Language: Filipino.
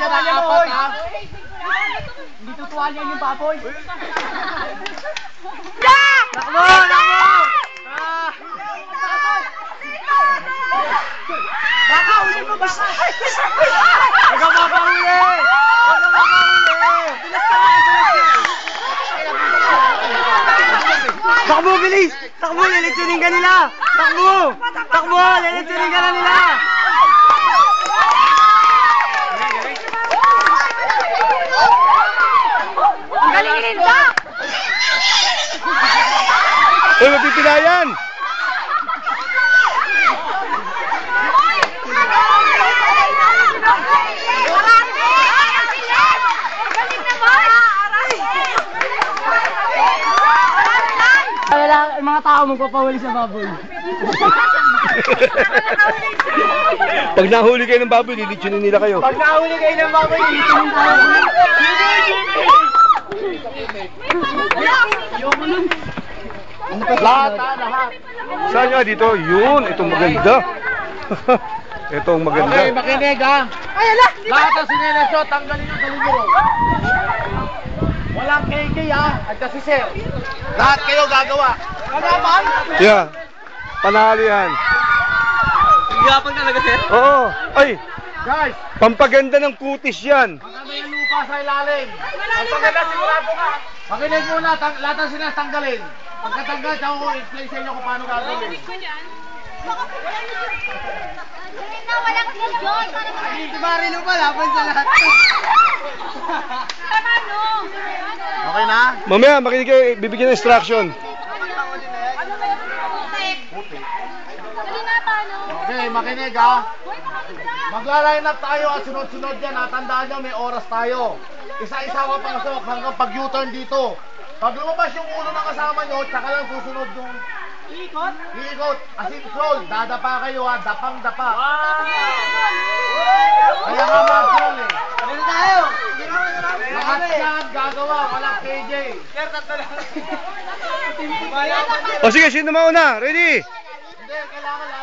ka na apat ha. Hindi tutuan yan yung baboy. Takbo! Takbo! Baka, uli mo baka! Huwag ka mapahuli! Huwag ka mapahuli! Takbo, bilis! Takbo, lilitsunin ka nila! Takbo! Takbo, lilitsunin ka na nila! Ang galing rin ba? Uy, mapipilayan! Wala, mga tao magpapahuli sa baboy. Pag nahuli kayo ng baboy, lilitsunin nila kayo. Pag nahuli kayo ng baboy, lilitsunin tayo. Lahat ha, lahat. Saan nyo? Dito? Yun, itong maganda. Itong maganda. Okay, makinig ha. Ay, ala! Lahat ng sinelasyo, tanggalin yung taliburo. Walang KK ha, at kasi sir. Lahat kayo gagawa. Kagapan? Yeah. Panalihan. Gapang talaga sir. Oo. Ay, Guys, pampaganda ng kutis yan. maganda yung lupa sa ilalim. Magpaganda sigurado ka. Makinig muna, lahat ng sinelas tanggalin. Pagkatanggal, siya ko i-explain sa inyo kung paano gagawin. Walang silyon. Si Marino pa, laban sa lahat. Okay na? Mamaya, makinig kayo, bibigyan ng instruction. Okay, makinig ha. Magla-line up tayo at sunod-sunod yan. Tandaan nyo, may oras tayo. Isa-isa ka pasok hanggang pag-U-turn dito. Pag lumabas yung ulo ng kasama nyo, tsaka lang susunod yung Iikot? iikot. As in roll, dadapa kayo ha, dapang-dapa. Kaya nga mag-roll eh. Ano tayo? Lahat yan gagawa, walang KJ. O sige, sino mauna? Ready? Hindi, kailangan lahat.